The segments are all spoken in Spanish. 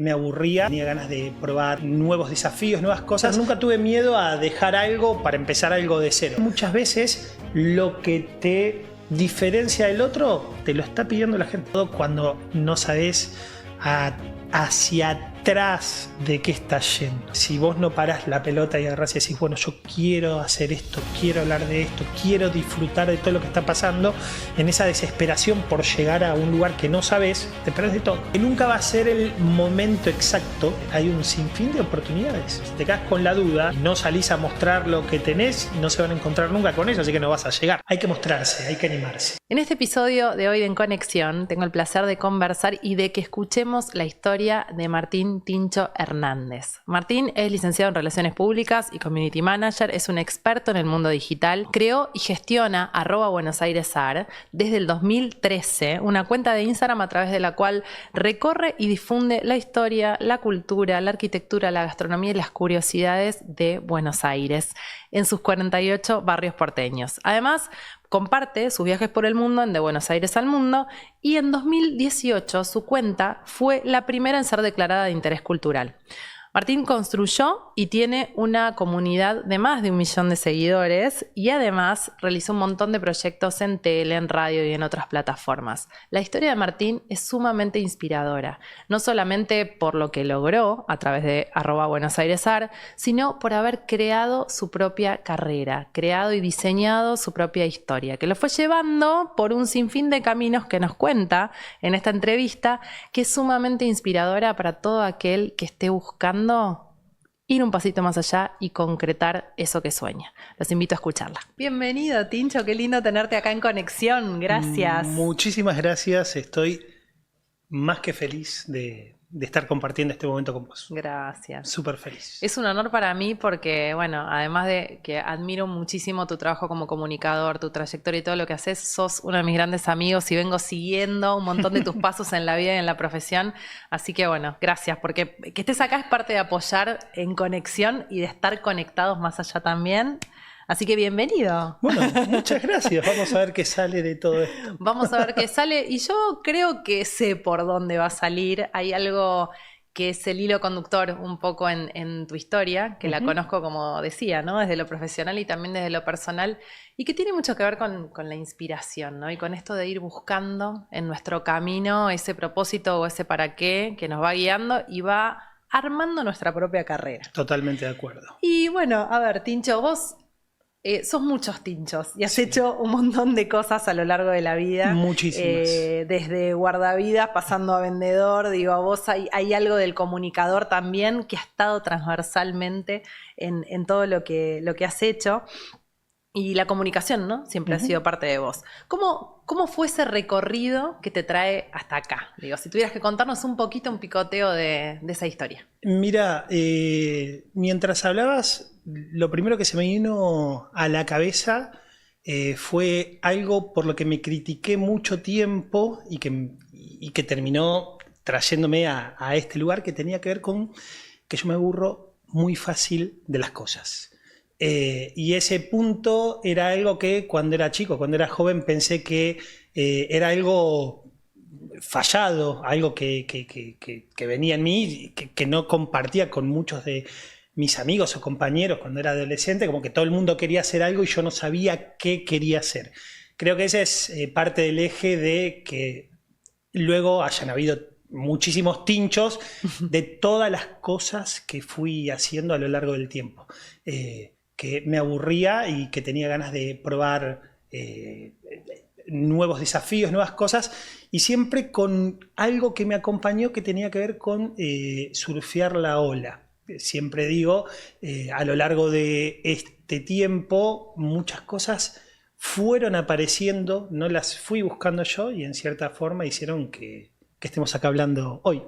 Me aburría, tenía ganas de probar nuevos desafíos, nuevas cosas. Nunca tuve miedo a dejar algo para empezar algo de cero. Muchas veces lo que te diferencia del otro te lo está pidiendo la gente. Todo cuando no sabes hacia atrás de qué estás yendo. Si vos no parás la pelota y agarrás y decís, bueno, yo quiero hacer esto, quiero hablar de esto, quiero disfrutar de todo lo que está pasando, en esa desesperación por llegar a un lugar que no sabes, te perdés de todo. Que nunca va a ser el momento exacto. Hay un sinfín de oportunidades. Si te quedas con la duda y no salís a mostrar lo que tenés, no se van a encontrar nunca con eso, así que no vas a llegar. Hay que mostrarse, hay que animarse. En este episodio de hoy de En Conexión tengo el placer de conversar y de que escuchemos la historia de Martín Tincho Hernández. Martín es licenciado en Relaciones Públicas y Community Manager, es un experto en el mundo digital. Creó y gestiona @BuenosAiresArt desde el 2013, una cuenta de Instagram a través de la cual recorre y difunde la historia, la cultura, la arquitectura, la gastronomía y las curiosidades de Buenos Aires en sus 48 barrios porteños. Además, comparte sus viajes por el mundo en De Buenos Aires al Mundo y en 2018 su cuenta fue la primera en ser declarada de interés cultural. Martín construyó y tiene una comunidad de más de 1 millón de seguidores y además realizó un montón de proyectos en tele, en radio y en otras plataformas. La historia de Martín es sumamente inspiradora, no solamente por lo que logró a través de @BuenosAiresArt, sino por haber creado su propia carrera, creado y diseñado su propia historia, que lo fue llevando por un sinfín de caminos que nos cuenta en esta entrevista, que es sumamente inspiradora para todo aquel que esté buscando ir un pasito más allá y concretar eso que sueña. Los invito a escucharla. Bienvenido, Tincho, qué lindo tenerte acá en Conexión. Gracias. Muchísimas gracias. Estoy más que feliz de estar compartiendo este momento con vos. Gracias. Súper feliz. Es un honor para mí porque, bueno, además de que admiro muchísimo tu trabajo como comunicador, tu trayectoria y todo lo que haces, sos uno de mis grandes amigos y vengo siguiendo un montón de tus pasos en la vida y en la profesión. Así que, bueno, gracias, porque que estés acá es parte de apoyar En Conexión y de estar conectados más allá también. Así que bienvenido. Bueno, muchas gracias. Vamos a ver qué sale de todo esto. Vamos a ver qué sale. Y yo creo que sé por dónde va a salir. Hay algo que es el hilo conductor un poco en tu historia, que la conozco, como decía, ¿no? Desde lo profesional y también desde lo personal, y que tiene mucho que ver con la inspiración, ¿no? Y con esto de ir buscando en nuestro camino ese propósito o ese para qué que nos va guiando y va armando nuestra propia carrera. Totalmente de acuerdo. Y bueno, a ver, Tincho, vos sos muchos tinchos y has hecho un montón de cosas a lo largo de la vida. Muchísimas. Desde guardavidas pasando a vendedor. Digo, a vos hay algo del comunicador también que ha estado transversalmente en todo lo que has hecho. Y la comunicación, ¿no? Siempre ha sido parte de vos. ¿Cómo fue ese recorrido que te trae hasta acá? Digo, si tuvieras que contarnos un poquito, un picoteo de esa historia. Mira, mientras hablabas, lo primero que se me vino a la cabeza fue algo por lo que me critiqué mucho tiempo y que terminó trayéndome a este lugar, que tenía que ver con que yo me aburro muy fácil de las cosas. Y ese punto era algo que cuando era chico, cuando era joven, pensé que era algo fallado, algo que venía en mí, que no compartía con muchos de mis amigos o compañeros cuando era adolescente, como que todo el mundo quería hacer algo y yo no sabía qué quería hacer. Creo que ese es parte del eje de que luego hayan habido muchísimos tinchos de todas las cosas que fui haciendo a lo largo del tiempo. Que me aburría y que tenía ganas de probar nuevos desafíos, nuevas cosas, y siempre con algo que me acompañó que tenía que ver con surfear la ola. Siempre digo, a lo largo de este tiempo muchas cosas fueron apareciendo, no las fui buscando yo y en cierta forma hicieron que estemos acá hablando hoy.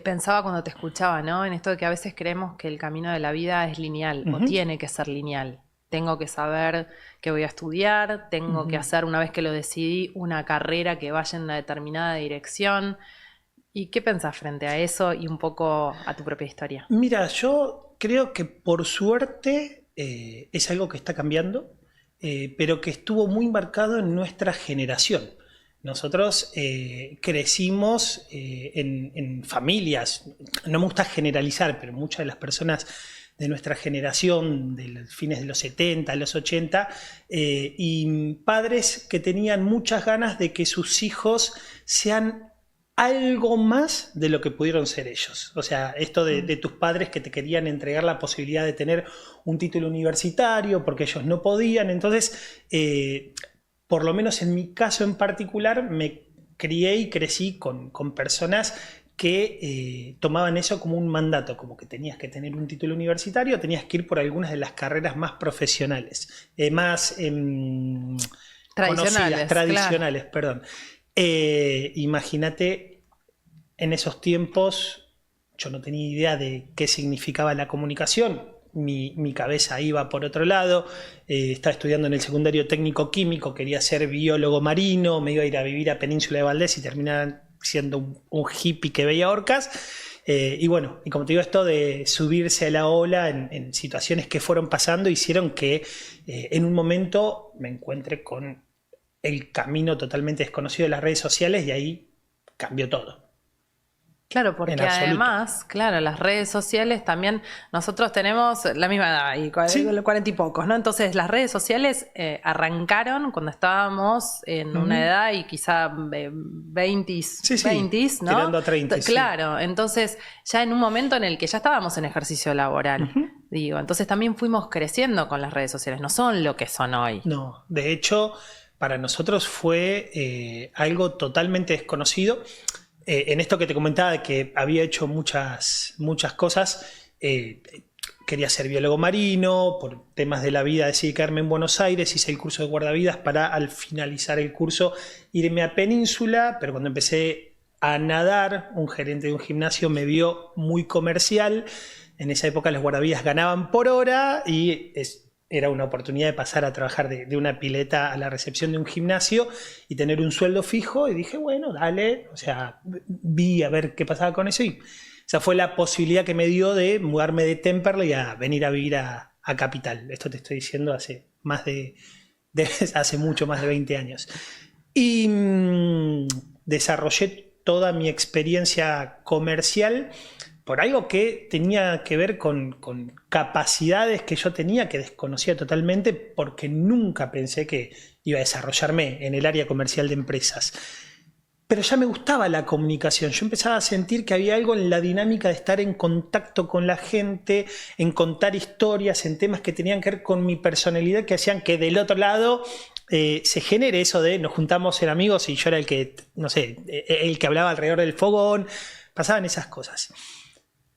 Pensaba cuando te escuchaba, ¿no? En esto de que a veces creemos que el camino de la vida es lineal o tiene que ser lineal. Tengo que saber qué voy a estudiar, tengo que hacer, una vez que lo decidí, una carrera que vaya en una determinada dirección. ¿Y qué pensás frente a eso y un poco a tu propia historia? Mira, yo creo que por suerte es algo que está cambiando, pero que estuvo muy marcado en nuestra generación. Nosotros crecimos en familias, no me gusta generalizar, pero muchas de las personas de nuestra generación, de los fines de los 70, los 80, y padres que tenían muchas ganas de que sus hijos sean algo más de lo que pudieron ser ellos. O sea, esto de tus padres que te querían entregar la posibilidad de tener un título universitario porque ellos no podían. Entonces, por lo menos en mi caso en particular, me crié y crecí con personas que tomaban eso como un mandato, como que tenías que tener un título universitario, tenías que ir por algunas de las carreras más profesionales, más tradicionales, claro. perdón. Imagínate, en esos tiempos yo no tenía idea de qué significaba la comunicación. Mi cabeza iba por otro lado, estaba estudiando en el secundario técnico químico, quería ser biólogo marino, me iba a ir a vivir a Península de Valdés y terminar siendo un hippie que veía orcas. Y bueno, y como te digo, esto de subirse a la ola en situaciones que fueron pasando hicieron que en un momento me encuentre con el camino totalmente desconocido de las redes sociales y ahí cambió todo. Claro, porque además, claro, las redes sociales también, nosotros tenemos la misma edad, y 40 y pocos, ¿no? Entonces, las redes sociales arrancaron cuando estábamos en una edad y quizá 20, ¿no? Tirando a 30. Claro, entonces, ya en un momento en el que ya estábamos en ejercicio laboral, digo, entonces también fuimos creciendo con las redes sociales, no son lo que son hoy. No, de hecho, para nosotros fue algo totalmente desconocido. En esto que te comentaba de que había hecho muchas cosas, quería ser biólogo marino, por temas de la vida decidí quedarme en Buenos Aires, hice el curso de guardavidas para al finalizar el curso irme a Península, pero cuando empecé a nadar, un gerente de un gimnasio me vio muy comercial. En esa época los guardavidas ganaban por hora y era una oportunidad de pasar a trabajar de una pileta a la recepción de un gimnasio y tener un sueldo fijo, y dije, bueno, dale, o sea, vi a ver qué pasaba con eso y esa fue la posibilidad que me dio de mudarme de Temperley a venir a vivir a Capital. Esto te estoy diciendo hace hace mucho más de 20 años. Y desarrollé toda mi experiencia comercial por algo que tenía que ver con capacidades que yo tenía que desconocía totalmente, porque nunca pensé que iba a desarrollarme en el área comercial de empresas. Pero ya me gustaba la comunicación, yo empezaba a sentir que había algo en la dinámica de estar en contacto con la gente, en contar historias, en temas que tenían que ver con mi personalidad, que hacían que del otro lado se genere eso de nos juntamos en amigos y yo era el que, no sé, el que hablaba alrededor del fogón, pasaban esas cosas.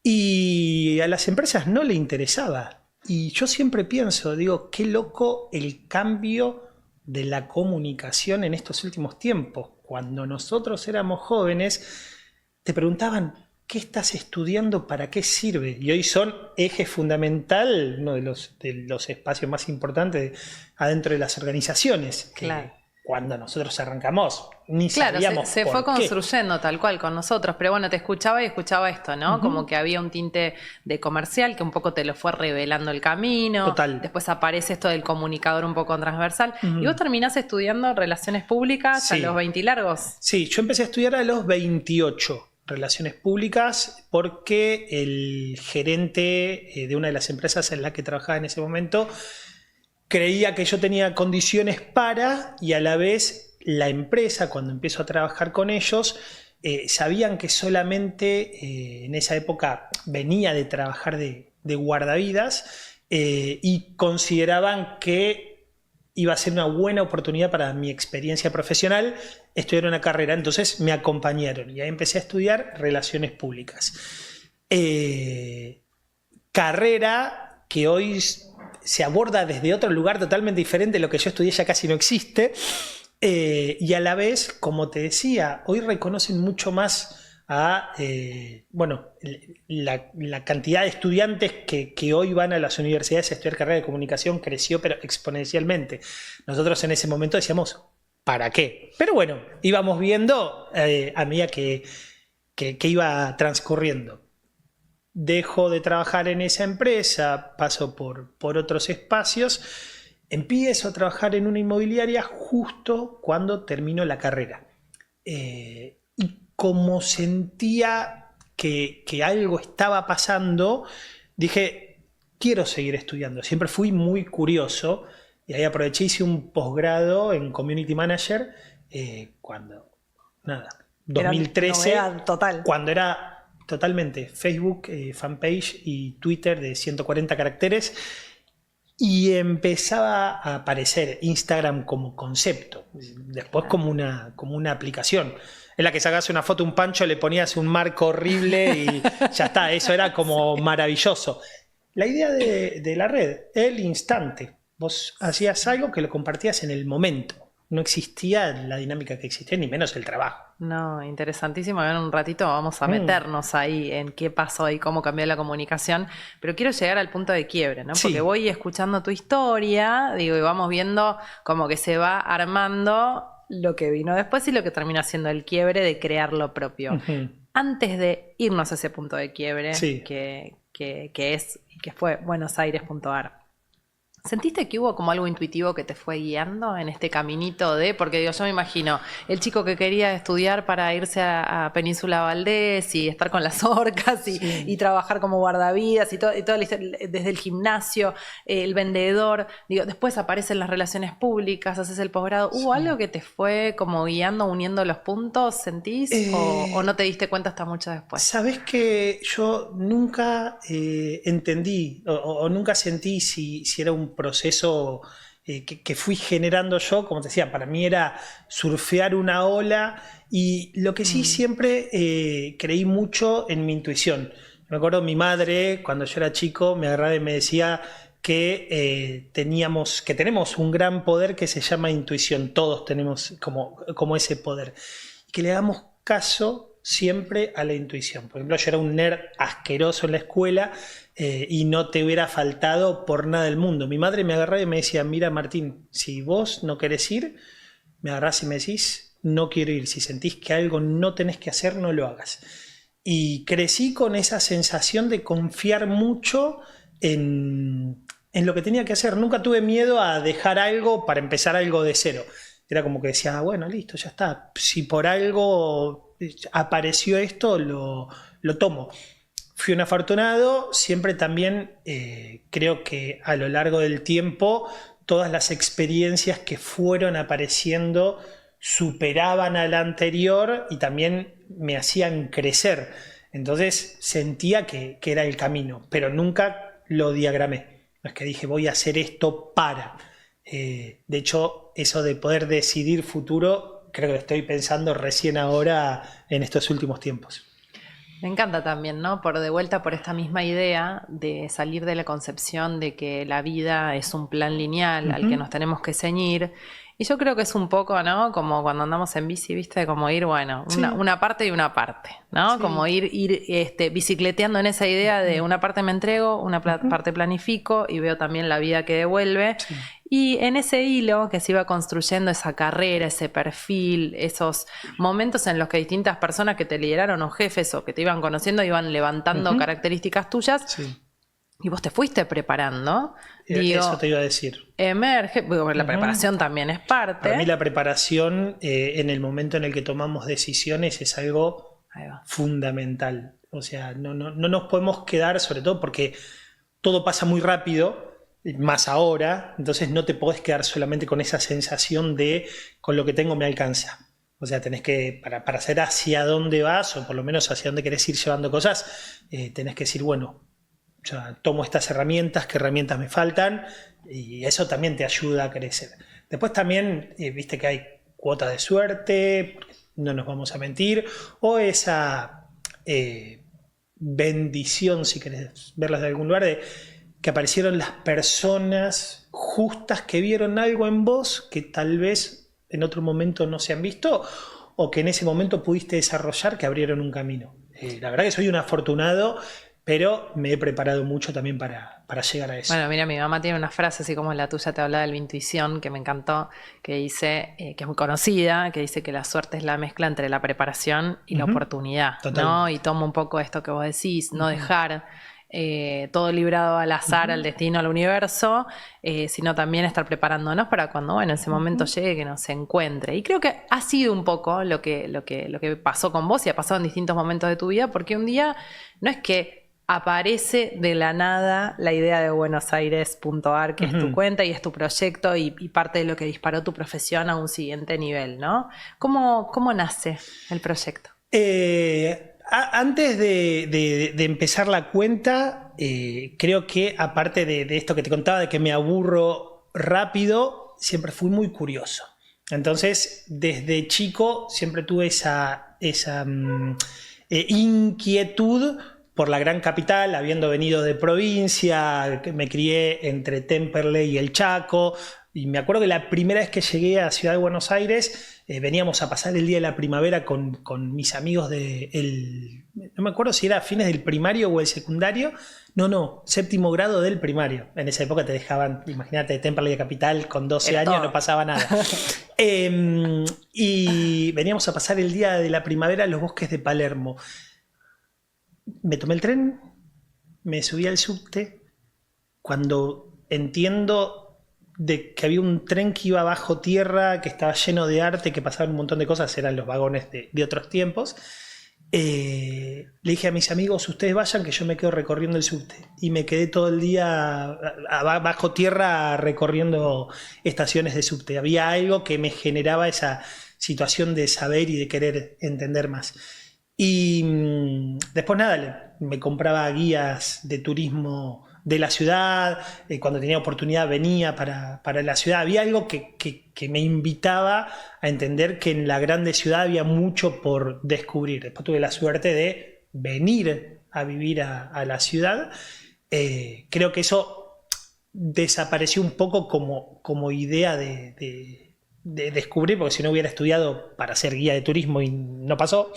Y a las empresas no le interesaba. Y yo siempre pienso, digo, qué loco el cambio de la comunicación en estos últimos tiempos. Cuando nosotros éramos jóvenes, te preguntaban, ¿qué estás estudiando? ¿Para qué sirve? Y hoy son eje fundamental, uno de los espacios más importantes adentro de las organizaciones. Claro. Cuando nosotros arrancamos, ni claro, sabíamos se fue construyendo tal cual con nosotros, pero bueno, te escuchaba y escuchaba esto, ¿no? Como que había un tinte de comercial que un poco te lo fue revelando el camino. Total. Después aparece esto del comunicador un poco transversal. Y vos terminás estudiando Relaciones Públicas a los 20 largos. Sí, yo empecé a estudiar a los 28. Relaciones Públicas, porque el gerente de una de las empresas en la que trabajaba en ese momento creía que yo tenía condiciones para, y a la vez la empresa, cuando empiezo a trabajar con ellos, sabían que solamente en esa época venía de trabajar de guardavidas y consideraban que iba a ser una buena oportunidad para mi experiencia profesional estudiar una carrera. Entonces me acompañaron y ahí empecé a estudiar Relaciones Públicas. Carrera que hoy se aborda desde otro lugar totalmente diferente. Lo que yo estudié ya casi no existe. Y a la vez, como te decía, hoy reconocen mucho más a la cantidad de estudiantes que hoy van a las universidades a estudiar carrera de comunicación creció, pero exponencialmente. Nosotros en ese momento decíamos, ¿para qué? Pero bueno, íbamos viendo a medida que iba transcurriendo. Dejo de trabajar en esa empresa, paso por otros espacios, empiezo a trabajar en una inmobiliaria justo cuando termino la carrera. y como sentía que algo estaba pasando, dije, quiero seguir estudiando. Siempre fui muy curioso y ahí aproveché, hice un posgrado en Community Manager cuando, nada, 2013, total. cuando era totalmente Facebook, fanpage y Twitter de 140 caracteres. Y empezaba a aparecer Instagram como concepto, después como una aplicación. En la que sacas una foto, un pancho, le ponías un marco horrible y ya está, eso era como maravilloso. La idea de la red, el instante. Vos hacías algo que lo compartías en el momento. No existía la dinámica que existía, ni menos el trabajo. No, interesantísimo. En un ratito vamos a meternos ahí en qué pasó y cómo cambió la comunicación. Pero quiero llegar al punto de quiebre, ¿no? Porque voy escuchando tu historia, digo, y vamos viendo como que se va armando lo que vino después y lo que termina siendo el quiebre de crear lo propio. Antes de irnos a ese punto de quiebre, que fue buenosaires.ar. ¿Sentiste que hubo como algo intuitivo que te fue guiando en este caminito porque digo, yo me imagino el chico que quería estudiar para irse a Península Valdés y estar con las orcas y trabajar como guardavidas y todo desde el gimnasio, el vendedor, digo, después aparecen las relaciones públicas, haces el posgrado, ¿hubo algo que te fue como guiando, uniendo los puntos, sentís? ¿O no te diste cuenta hasta mucho después? Sabés que yo nunca entendí o nunca sentí si era un proceso que fui generando yo. Como te decía, para mí era surfear una ola, y lo que sí siempre creí mucho en mi intuición. Me acuerdo, mi madre cuando yo era chico me agarraba y me decía que tenemos un gran poder que se llama intuición. Todos tenemos como ese poder, y que le damos caso siempre a la intuición. Por ejemplo, yo era un nerd asqueroso en la escuela y no te hubiera faltado por nada del mundo. Mi madre me agarraba y me decía, mira Martín, si vos no querés ir, me agarrás y me decís, no quiero ir. Si sentís que algo no tenés que hacer, no lo hagas. Y crecí con esa sensación de confiar mucho en lo que tenía que hacer. Nunca tuve miedo a dejar algo para empezar algo de cero. Era como que decía, bueno, listo, ya está. Si por algo apareció esto, lo tomo. Fui un afortunado. Siempre también creo que a lo largo del tiempo todas las experiencias que fueron apareciendo superaban a la anterior y también me hacían crecer. Entonces sentía que era el camino, pero nunca lo diagramé. No es que dije, voy a hacer esto para... de hecho, eso de poder decidir futuro, creo que lo estoy pensando recién ahora en estos últimos tiempos. Me encanta también, ¿no? Por esta misma idea de salir de la concepción de que la vida es un plan lineal al que nos tenemos que ceñir. Y yo creo que es un poco, ¿no? Como cuando andamos en bici, ¿viste? Como ir, bueno, una parte y una parte, ¿no? Sí. Como ir bicicleteando en esa idea de una parte me entrego, una parte planifico y veo también la vida que devuelve. Sí. Y en ese hilo que se iba construyendo esa carrera, ese perfil, esos momentos en los que distintas personas que te lideraron o jefes o que te iban conociendo iban levantando características tuyas. Sí. Y vos te fuiste preparando. Eso te iba a decir. Emerge, porque la preparación también es parte. Para mí la preparación en el momento en el que tomamos decisiones es algo fundamental. O sea, no nos podemos quedar, sobre todo porque todo pasa muy rápido, más ahora, entonces no te podés quedar solamente con esa sensación de con lo que tengo me alcanza. O sea, tenés que, para saber hacia dónde vas, o por lo menos hacia dónde querés ir llevando cosas, tenés que decir, bueno, o sea, tomo estas herramientas, qué herramientas me faltan, y eso también te ayuda a crecer. Después también, viste que hay cuota de suerte, no nos vamos a mentir, o esa bendición, si querés verlas de algún lugar, de que aparecieron las personas justas que vieron algo en vos que tal vez en otro momento no se han visto, o que en ese momento pudiste desarrollar, que abrieron un camino. La verdad que soy un afortunado, pero me he preparado mucho también para llegar a eso. Bueno, mira, mi mamá tiene una frase así como la tuya, te hablaba de la intuición, que me encantó, que dice, que es muy conocida, que dice que la suerte es la mezcla entre la preparación y la oportunidad, ¿no? Y toma un poco esto que vos decís, no dejar todo librado al azar, al destino, al universo, sino también estar preparándonos para cuando, bueno, ese momento llegue, que nos encuentre. Y creo que ha sido un poco lo que pasó con vos y ha pasado en distintos momentos de tu vida, porque un día no es que aparece de la nada la idea de buenosaires.ar, que es tu cuenta y es tu proyecto y parte de lo que disparó tu profesión a un siguiente nivel, ¿no? ¿Cómo nace el proyecto? Antes de empezar la cuenta, creo que aparte de esto que te contaba, de que me aburro rápido, siempre fui muy curioso. Entonces, desde chico siempre tuve esa inquietud por la gran capital, habiendo venido de provincia, me crié entre Temperley y el Chaco, y me acuerdo que la primera vez que llegué a Ciudad de Buenos Aires, veníamos a pasar el día de la primavera con mis amigos no me acuerdo si era a fines del primario o el secundario, no, séptimo grado del primario. En esa época te dejaban, imagínate, de Temperley de capital, con 12 años todo. No pasaba nada. Y veníamos a pasar el día de la primavera en los bosques de Palermo. Me tomé el tren, me subí al subte. Cuando entiendo de que había un tren que iba bajo tierra, que estaba lleno de arte, que pasaban un montón de cosas, eran los vagones de otros tiempos, le dije a mis amigos, ustedes vayan que yo me quedo recorriendo el subte. Y me quedé todo el día bajo tierra recorriendo estaciones de subte. Había algo que me generaba esa situación de saber y de querer entender más. Y después nada, me compraba guías de turismo de la ciudad, cuando tenía oportunidad venía para la ciudad. Había algo que me invitaba a entender que en la grande ciudad había mucho por descubrir. Después tuve la suerte de venir a vivir a la ciudad. Creo que eso desapareció un poco como idea de descubrir, porque si no hubiera estudiado para ser guía de turismo y no pasó.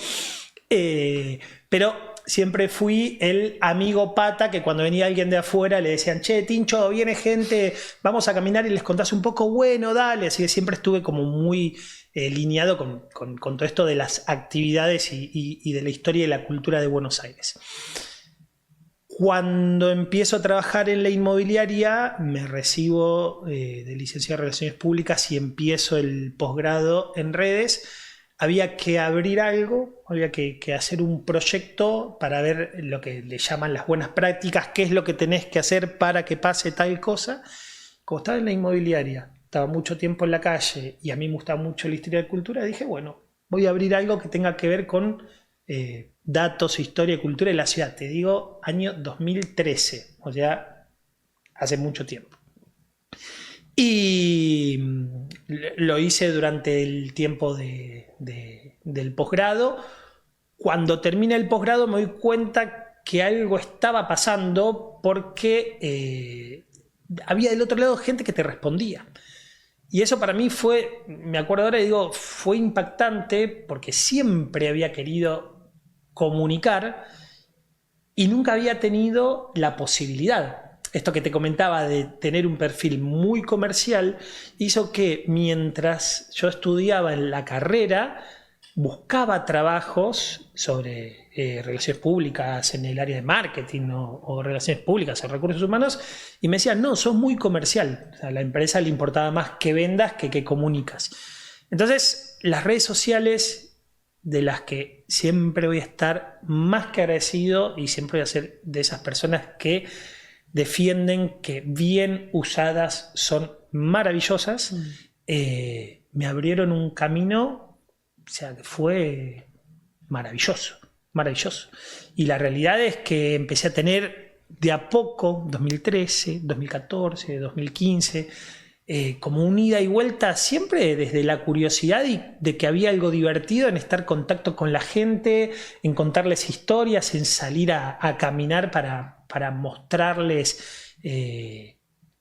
Pero siempre fui el amigo pata que cuando venía alguien de afuera le decían, che, Tincho, viene gente, vamos a caminar y les contás un poco, bueno, dale. Así que siempre estuve como muy lineado con todo esto de las actividades y de la historia y la cultura de Buenos Aires. Cuando empiezo a trabajar en la inmobiliaria, me recibo de licenciado en Relaciones Públicas y empiezo el posgrado en redes. Había que abrir algo, había que hacer un proyecto para ver lo que le llaman las buenas prácticas, qué es lo que tenés que hacer para que pase tal cosa. Como estaba en la inmobiliaria, estaba mucho tiempo en la calle y a mí me gustaba mucho la historia de cultura, dije, bueno, voy a abrir algo que tenga que ver con datos, historia y cultura de la ciudad. Te digo, año 2013, o sea, hace mucho tiempo. Y lo hice durante el tiempo del posgrado. Cuando termina el posgrado me doy cuenta que algo estaba pasando porque había del otro lado gente que te respondía. Y eso para mí fue, me acuerdo ahora y digo, fue impactante porque siempre había querido comunicar y nunca había tenido la posibilidad. Esto que te comentaba de tener un perfil muy comercial hizo que mientras yo estudiaba en la carrera buscaba trabajos sobre relaciones públicas en el área de marketing o relaciones públicas o recursos humanos y me decían, no, sos muy comercial. O sea, a la empresa le importaba más que vendas que comunicas. Entonces, las redes sociales de las que siempre voy a estar más que agradecido y siempre voy a ser de esas personas que defienden que bien usadas son maravillosas, me abrieron un camino, o sea, que fue maravilloso, maravilloso. Y la realidad es que empecé a tener de a poco, 2013, 2014, 2015, como un ida y vuelta siempre desde la curiosidad y de que había algo divertido en estar en contacto con la gente, en contarles historias, en salir a caminar para mostrarles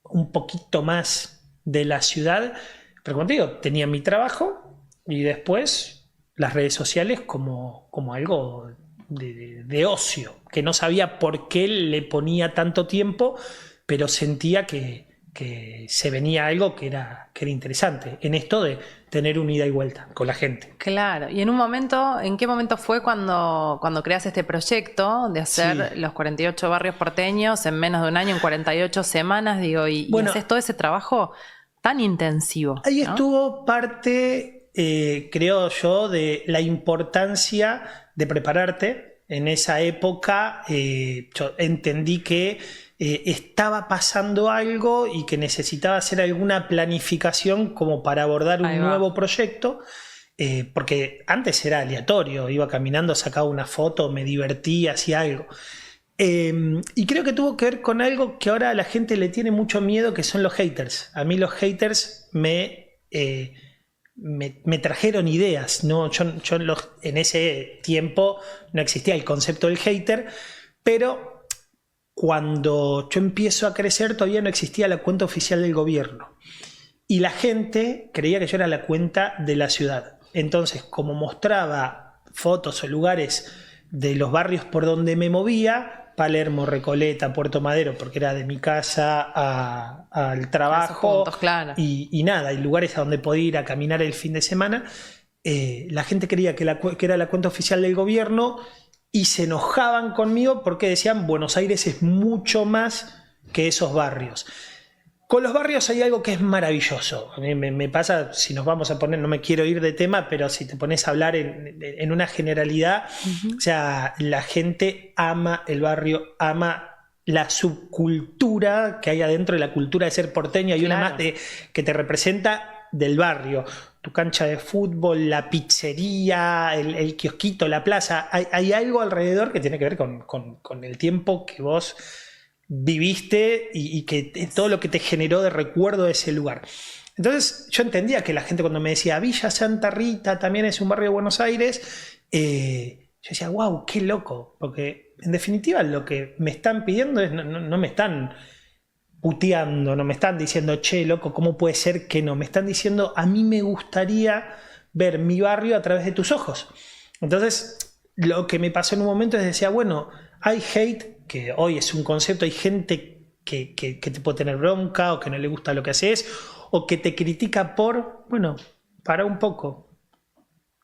un poquito más de la ciudad. Pero como te digo, tenía mi trabajo y después las redes sociales como algo de ocio, que no sabía por qué le ponía tanto tiempo, pero sentía que que se venía algo que era interesante en esto de tener un ida y vuelta con la gente. Claro, y ¿en qué momento fue cuando creas este proyecto de hacer los 48 barrios porteños en menos de un año, en 48 semanas, digo, y haces todo ese trabajo tan intensivo? Ahí ¿no? estuvo parte, creo yo, de la importancia de prepararte. En esa época yo entendí que estaba pasando algo y que necesitaba hacer alguna planificación como para abordar un nuevo proyecto, porque antes era aleatorio, iba caminando, sacaba una foto, me divertía, hacía algo. Y creo que tuvo que ver con algo que ahora a la gente le tiene mucho miedo, que son los haters. A mí los haters me trajeron ideas, ¿no? En ese tiempo no existía el concepto del hater, pero cuando yo empiezo a crecer todavía no existía la cuenta oficial del gobierno y la gente creía que yo era la cuenta de la ciudad. Entonces, como mostraba fotos o lugares de los barrios por donde me movía, Palermo, Recoleta, Puerto Madero, porque era de mi casa al trabajo, juntos, claro. y nada, y lugares a donde podía ir a caminar el fin de semana, la gente creía que era la cuenta oficial del gobierno y se enojaban conmigo porque decían Buenos Aires es mucho más que esos barrios. Con los barrios hay algo que es maravilloso. A mí me pasa, si nos vamos a poner, no me quiero ir de tema, pero si te pones a hablar en una generalidad, o sea, la gente ama el barrio, ama la subcultura que hay adentro de la cultura de ser porteño. Hay una más que te representa del barrio. Tu cancha de fútbol, la pizzería, el kiosquito, la plaza. Hay algo alrededor que tiene que ver con el tiempo que vos viviste y que todo lo que te generó de recuerdo de ese lugar. Entonces yo entendía que la gente cuando me decía Villa Santa Rita también es un barrio de Buenos Aires, yo decía, wow, qué loco, porque en definitiva lo que me están pidiendo es, no me están puteando, no me están diciendo, che, loco, ¿cómo puede ser que no? Me están diciendo, a mí me gustaría ver mi barrio a través de tus ojos. Entonces, lo que me pasó en un momento es decía, bueno, hay hate, que hoy es un concepto, hay gente que te puede tener bronca o que no le gusta lo que haces o que te critica bueno, para un poco,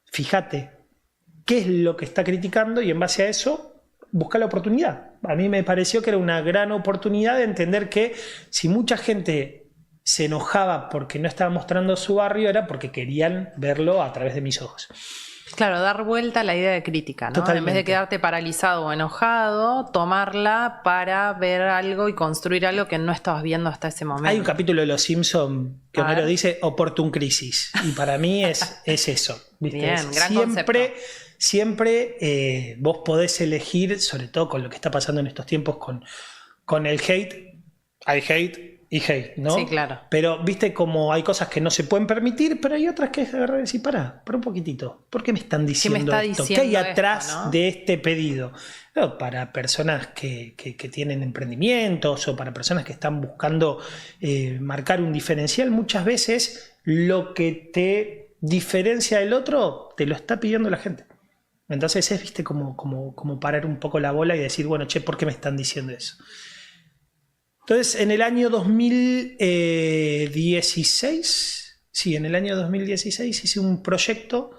fíjate qué es lo que está criticando y en base a eso buscar la oportunidad. A mí me pareció que era una gran oportunidad de entender que si mucha gente se enojaba porque no estaba mostrando su barrio era porque querían verlo a través de mis ojos. Claro, dar vuelta a la idea de crítica, ¿no? Totalmente. En vez de quedarte paralizado o enojado, tomarla para ver algo y construir algo que no estabas viendo hasta ese momento. Hay un capítulo de Los Simpsons que Homero dice Opportune Crisis y para mí es eso, ¿viste? Bien, gran concepto. Siempre vos podés elegir, sobre todo con lo que está pasando en estos tiempos con el hate. Hay hate y hate, ¿no? Sí, claro. Pero viste como hay cosas que no se pueden permitir, pero hay otras que es agarrar y decir, para un poquito. ¿Por qué me están diciendo esto? ¿Qué hay atrás de este pedido? No, para personas que tienen emprendimientos o para personas que están buscando marcar un diferencial, muchas veces lo que te diferencia del otro te lo está pidiendo la gente. Entonces es, viste, como parar un poco la bola y decir, bueno, che, ¿por qué me están diciendo eso? Entonces, en el año 2016, en el año 2016 hice un proyecto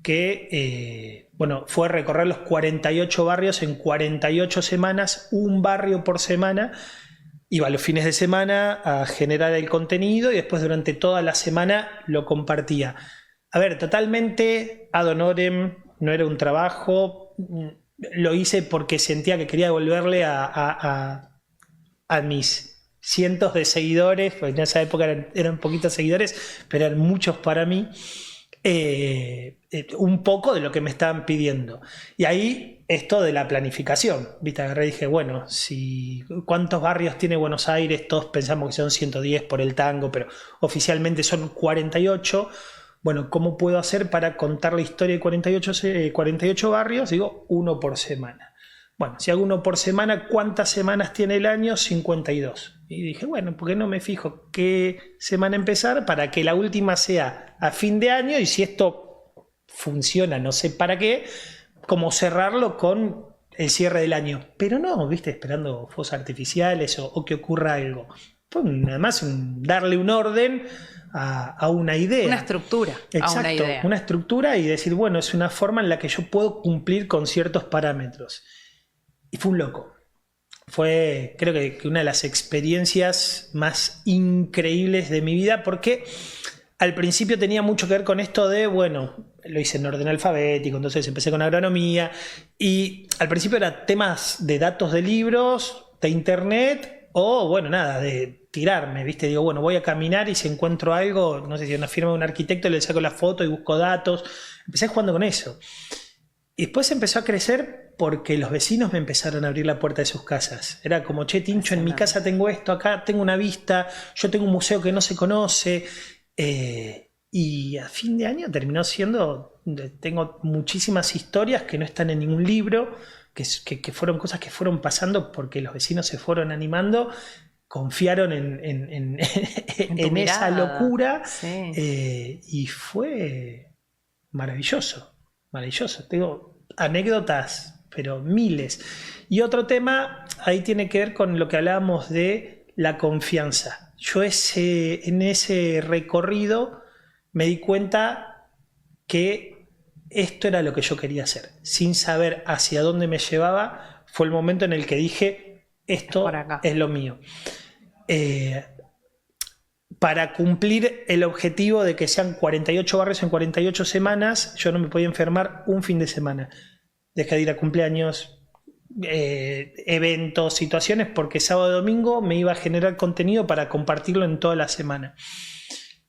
que, fue recorrer los 48 barrios en 48 semanas, un barrio por semana. Iba los fines de semana a generar el contenido y después durante toda la semana lo compartía. A ver, totalmente ad honorem, no era un trabajo, lo hice porque sentía que quería devolverle a mis cientos de seguidores, porque en esa época eran poquitos seguidores, pero eran muchos para mí, un poco de lo que me estaban pidiendo. Y ahí esto de la planificación, ¿viste? Agarré y dije, bueno, ¿cuántos barrios tiene Buenos Aires? Todos pensamos que son 110 por el tango, pero oficialmente son 48. Bueno, ¿cómo puedo hacer para contar la historia de 48 barrios? Digo, uno por semana. Bueno, si hago uno por semana, ¿cuántas semanas tiene el año? 52. Y dije, bueno, ¿por qué no me fijo qué semana empezar para que la última sea a fin de año? Y si esto funciona, no sé para qué, como cerrarlo con el cierre del año. Pero no, viste, esperando fuegos artificiales o que ocurra algo. fue además darle un orden a una idea. Una estructura. Exacto, a una idea. Una estructura y decir, bueno, es una forma en la que yo puedo cumplir con ciertos parámetros. Y fue un loco. Fue, creo que una de las experiencias más increíbles de mi vida, porque al principio tenía mucho que ver con esto de, bueno, lo hice en orden alfabético, entonces empecé con agronomía, y al principio era temas de datos de libros, de internet, o bueno, nada, de tirarme, ¿viste? Digo, bueno, voy a caminar y si encuentro algo, no sé si una firma de un arquitecto, le saco la foto y busco datos. Empecé jugando con eso. Y después empezó a crecer porque los vecinos me empezaron a abrir la puerta de sus casas. Era como, che, Tincho, en mi casa tengo esto, acá tengo una vista, yo tengo un museo que no se conoce. Y a fin de año terminó siendo, tengo muchísimas historias que no están en ningún libro, que fueron cosas que fueron pasando porque los vecinos se fueron animando, confiaron en esa locura, sí. Y fue maravilloso, maravilloso. Tengo anécdotas, pero miles. Y otro tema, ahí tiene que ver con lo que hablábamos de la confianza. Yo en ese recorrido me di cuenta que esto era lo que yo quería hacer. Sin saber hacia dónde me llevaba, fue el momento en el que dije, esto es lo mío. Para cumplir el objetivo de que sean 48 barrios en 48 semanas, yo no me podía enfermar un fin de semana. Dejé de ir a cumpleaños, eventos, situaciones, porque sábado y domingo me iba a generar contenido para compartirlo en toda la semana.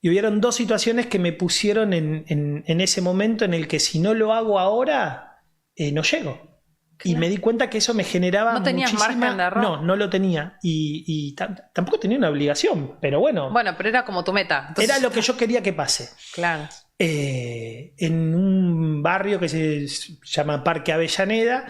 Y hubieron dos situaciones que me pusieron en ese momento en el que si no lo hago ahora, no llego. Claro. Y me di cuenta que eso me generaba ¿No tenías muchísima... margen de error? No lo tenía. Y tampoco tenía una obligación, pero bueno. Bueno, pero era como tu meta. Entonces, era lo que yo quería que pase. Claro. En un barrio que se llama Parque Avellaneda,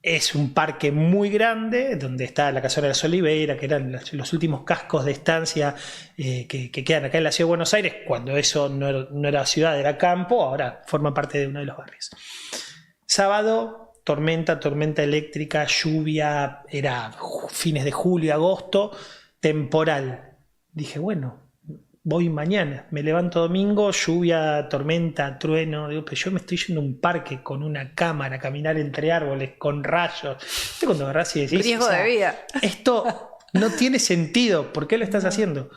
es un parque muy grande donde está la Casona de las Oliveras, que eran los últimos cascos de estancia que quedan acá en la ciudad de Buenos Aires, cuando eso no era ciudad, era campo, ahora forma parte de uno de los barrios. Sábado, tormenta eléctrica, lluvia, era fines de julio, agosto, temporal. Dije, bueno, voy mañana, me levanto domingo, lluvia, tormenta, trueno. Digo, pero yo me estoy yendo a un parque con una cámara, a caminar entre árboles, con rayos. ¿Viste cuando agarrás y decís, riesgo de vida? Esto no tiene sentido, ¿por qué lo estás haciendo?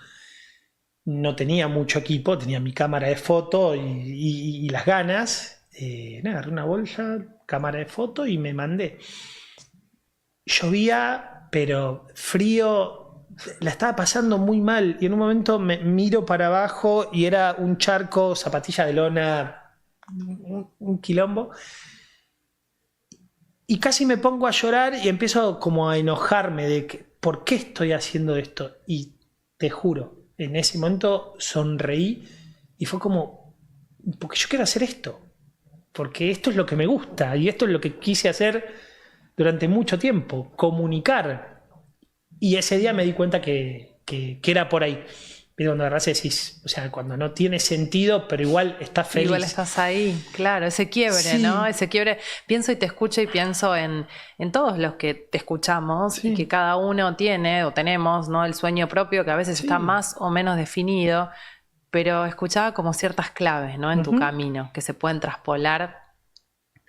No tenía mucho equipo, tenía mi cámara de foto y las ganas. Agarré una bolsa, cámara de foto y me mandé. Llovía, pero frío. La estaba pasando muy mal y en un momento me miro para abajo y era un charco, zapatilla de lona, un quilombo, y casi me pongo a llorar y empiezo como a enojarme de que, ¿por qué estoy haciendo esto? Y te juro, en ese momento sonreí y fue como, porque yo quiero hacer esto, porque esto es lo que me gusta y esto es lo que quise hacer durante mucho tiempo, comunicar. Y ese día me di cuenta que era por ahí. Pero cuando agarrás y decís, o sea, cuando no tiene sentido, pero igual estás feliz. Igual estás ahí, claro, ese quiebre, sí. ¿No? Ese quiebre. Pienso y te escucho y pienso en todos los que te escuchamos, sí. Y que cada uno tiene o tenemos, ¿no? El sueño propio que a veces está más o menos definido, pero escuchaba como ciertas claves, ¿no? En tu camino que se pueden traspolar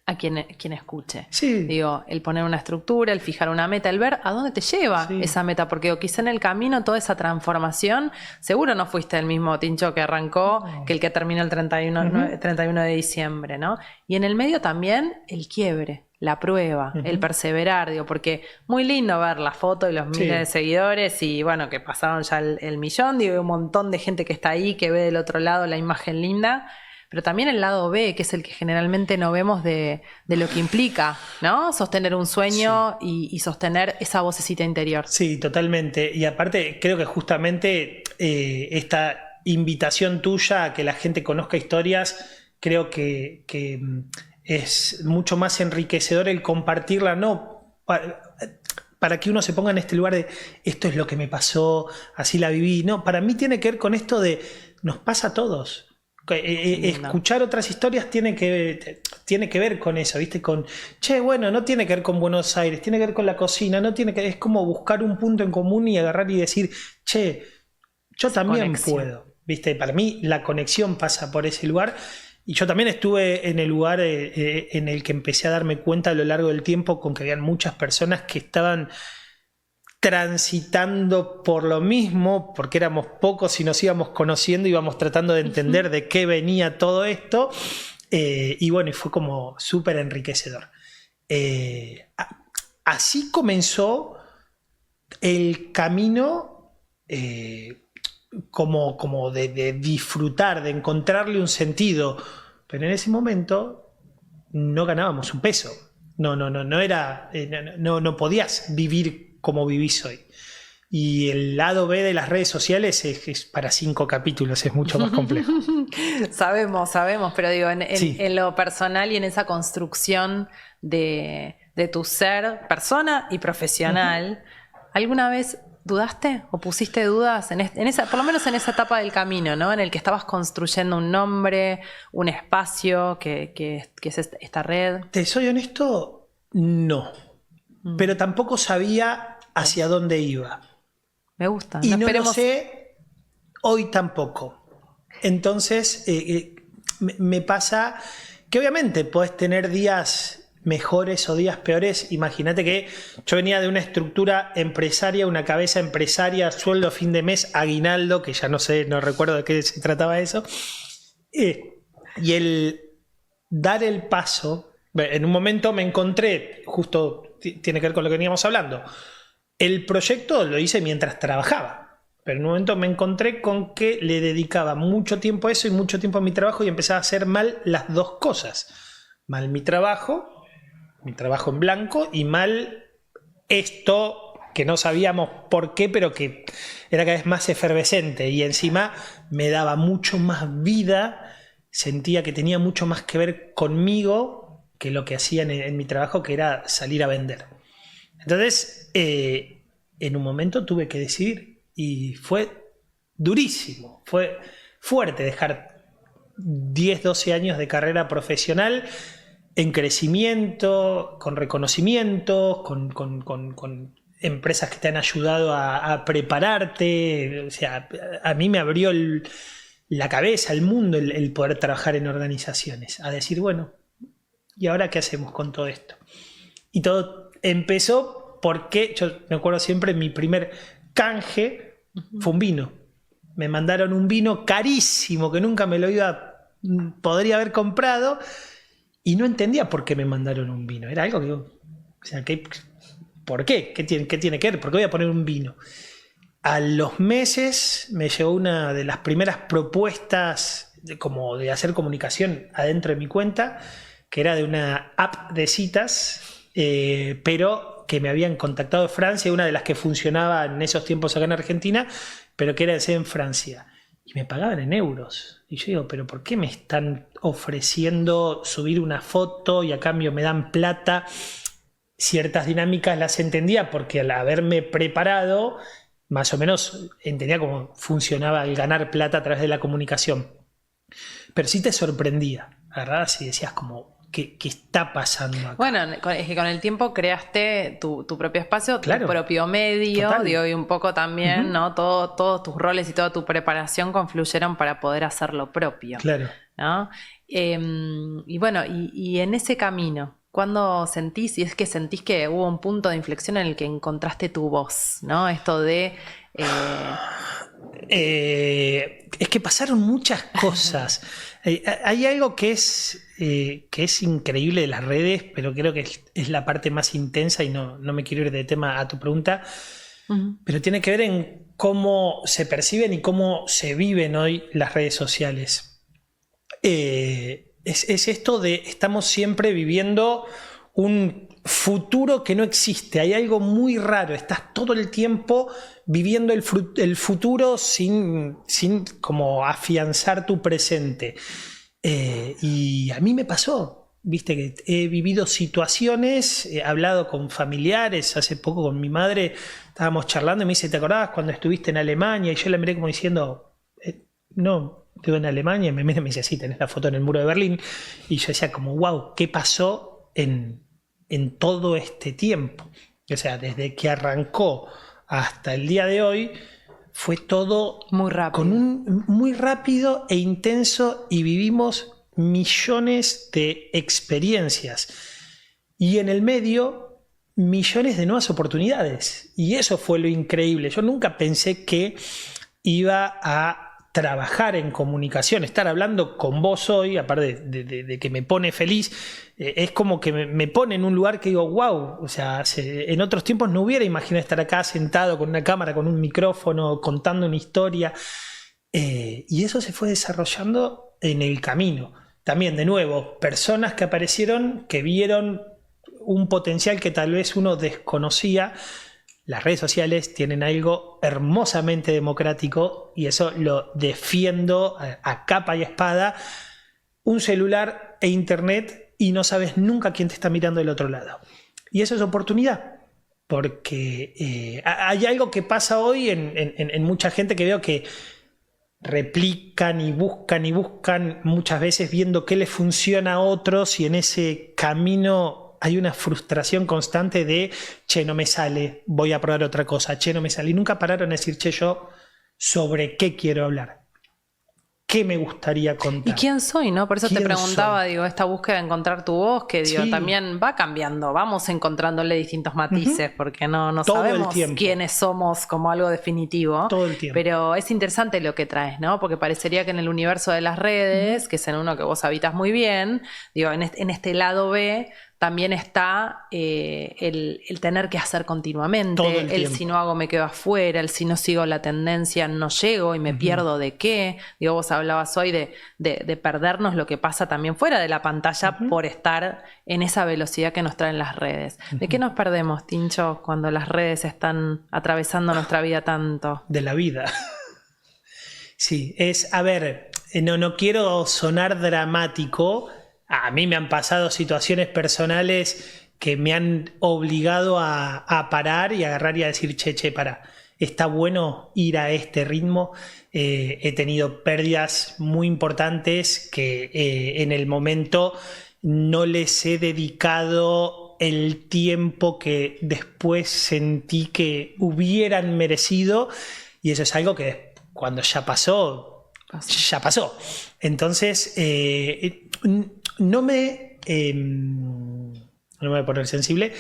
a quien escuche. Sí. Digo, el poner una estructura, el fijar una meta, el ver a dónde te lleva esa meta, porque quizá en el camino toda esa transformación, seguro no fuiste el mismo Tincho que arrancó que el que terminó el 31 de diciembre, ¿no? Y en el medio también el quiebre, la prueba, el perseverar, digo, porque muy lindo ver la foto y los miles de seguidores y bueno, que pasaron ya el millón, digo, y un montón de gente que está ahí, que ve del otro lado la imagen linda. Pero también el lado B, que es el que generalmente no vemos de lo que implica, ¿no? Sostener un sueño y sostener esa vocecita interior. Sí, totalmente. Y aparte, creo que justamente esta invitación tuya a que la gente conozca historias, creo que es mucho más enriquecedor el compartirla, no para que uno se ponga en este lugar de esto es lo que me pasó, así la viví. No, para mí tiene que ver con esto de nos pasa a todos. Lindo. Escuchar otras historias tiene que ver con eso, ¿viste? Con, che, bueno, no tiene que ver con Buenos Aires, tiene que ver con la cocina, no tiene que, es como buscar un punto en común y agarrar y decir, che, yo también puedo, ¿viste? Para mí la conexión pasa por ese lugar. Y yo también estuve en el lugar en el que empecé a darme cuenta a lo largo del tiempo con que habían muchas personas que estaban transitando por lo mismo, porque éramos pocos y nos íbamos conociendo, íbamos tratando de entender de qué venía todo esto, y bueno, y fue como súper enriquecedor. Así comenzó el camino como de disfrutar, de encontrarle un sentido, pero en ese momento no ganábamos un peso, no era, no podías vivir como vivís hoy. Y el lado B de las redes sociales es para 5 capítulos, es mucho más complejo. Sabemos, pero digo, Sí. en lo personal y en esa construcción de tu ser, persona y profesional, ¿alguna vez dudaste o pusiste dudas en esa, por lo menos en esa etapa del camino, ¿no? En el que estabas construyendo un nombre, un espacio, que es esta red? Te soy honesto, no. Pero tampoco sabía hacia dónde iba. Me gusta. Y no esperemos... lo sé hoy tampoco. Entonces, me pasa que obviamente podés tener días mejores o días peores. Imagínate que yo venía de una estructura empresaria, una cabeza empresaria, sueldo a fin de mes, aguinaldo, que ya no sé, no recuerdo de qué se trataba eso. Y el dar el paso, en un momento me encontré, justo tiene que ver con lo que veníamos hablando, el proyecto lo hice mientras trabajaba, pero en un momento me encontré con que le dedicaba mucho tiempo a eso y mucho tiempo a mi trabajo y empezaba a hacer mal las dos cosas. Mal mi trabajo en blanco, y mal esto que no sabíamos por qué, pero que era cada vez más efervescente y encima me daba mucho más vida, sentía que tenía mucho más que ver conmigo que lo que hacía en mi trabajo, que era salir a vender. Entonces, en un momento tuve que decidir y fue durísimo, fue fuerte dejar 10, 12 años de carrera profesional en crecimiento, con reconocimientos, con empresas que te han ayudado a prepararte. O sea, a mí me abrió la cabeza, el mundo, el poder trabajar en organizaciones, a decir, bueno, ¿y ahora qué hacemos con todo esto? Y todo empezó porque, yo me acuerdo siempre, mi primer canje fue un vino. Me mandaron un vino carísimo que nunca me lo podría haber comprado, y no entendía por qué me mandaron un vino. Era algo que o sea, ¿por qué? ¿Qué tiene que ver? ¿Por qué voy a poner un vino? A los meses me llegó una de las primeras propuestas como de hacer comunicación adentro de mi cuenta, que era de una app de citas, pero que me habían contactado de Francia, una de las que funcionaba en esos tiempos acá en Argentina, pero que era en Francia. Y me pagaban en euros. Y yo digo, ¿pero por qué me están ofreciendo subir una foto y a cambio me dan plata? Ciertas dinámicas las entendía porque al haberme preparado, más o menos entendía cómo funcionaba el ganar plata a través de la comunicación. Pero sí te sorprendía, ¿verdad? Si decías como, ¿qué está pasando acá? Bueno, es que con el tiempo creaste tu propio espacio, Claro. Tu propio medio, Total. digo, y un poco también, ¿no? Todos tus roles y toda tu preparación confluyeron para poder hacer lo propio, Claro. ¿no? Y bueno, y en ese camino, ¿cuándo sentís, si es que sentís que hubo un punto de inflexión en el que encontraste tu voz, ¿no? Esto de... Es que pasaron muchas cosas. Hay algo que es increíble de las redes, pero creo que es la parte más intensa y no me quiero ir de tema a tu pregunta, pero tiene que ver en cómo se perciben y cómo se viven hoy las redes sociales. Es esto de estamos siempre viviendo un futuro que no existe. Hay algo muy raro. Estás todo el tiempo viviendo el futuro sin como afianzar tu presente. Y a mí me pasó. Viste que he vivido situaciones, he hablado con familiares, hace poco con mi madre estábamos charlando y me dice, ¿te acordabas cuando estuviste en Alemania? Y yo la miré como diciendo, no estuve en Alemania, y me mira y me dice, sí, tenés la foto en el muro de Berlín. Y yo decía como, wow, ¿qué pasó en todo este tiempo? O sea, desde que arrancó hasta el día de hoy, fue todo muy rápido. Muy rápido e intenso, y vivimos millones de experiencias. Y en el medio, millones de nuevas oportunidades. Y eso fue lo increíble. Yo nunca pensé que iba a trabajar en comunicación, estar hablando con vos hoy, aparte de que me pone feliz, es como que me pone en un lugar que digo, wow, o sea, en otros tiempos no hubiera imaginado estar acá sentado con una cámara, con un micrófono, contando una historia, y eso se fue desarrollando en el camino. También, de nuevo, personas que aparecieron, que vieron un potencial que tal vez uno desconocía. Las redes sociales tienen algo hermosamente democrático, y eso lo defiendo a capa y espada. Un celular e internet, y no sabes nunca quién te está mirando del otro lado. Y eso es oportunidad, porque hay algo que pasa hoy en mucha gente que veo que replican y buscan muchas veces viendo qué le funciona a otros, y en ese camino hay una frustración constante de, che, no me sale, voy a probar otra cosa, che, no me sale. Y nunca pararon a decir, che, yo sobre qué quiero hablar, qué me gustaría contar. ¿Y quién soy, no? Por eso te preguntaba, digo, esta búsqueda de encontrar tu voz, que digo, también va cambiando, vamos encontrándole distintos matices, porque no sabemos quiénes somos como algo definitivo. Todo el tiempo. Pero es interesante lo que traes, ¿no? Porque parecería que en el universo de las redes, que es en uno que vos habitas muy bien, digo, en este lado B, también está el tener que hacer continuamente, el si no hago me quedo afuera, el si no sigo la tendencia no llego y me pierdo de qué. Digo, vos hablabas hoy de perdernos lo que pasa también fuera de la pantalla por estar en esa velocidad que nos traen las redes. ¿De qué nos perdemos, Tincho, cuando las redes están atravesando nuestra vida tanto? De la vida. Sí, a ver, no quiero sonar dramático. A mí me han pasado situaciones personales que me han obligado a parar y agarrar y a decir, che, para, está bueno ir a este ritmo. He tenido pérdidas muy importantes que en el momento no les he dedicado el tiempo que después sentí que hubieran merecido, y eso es algo que cuando ya pasó. Ya pasó. Entonces, no me voy a poner sensible,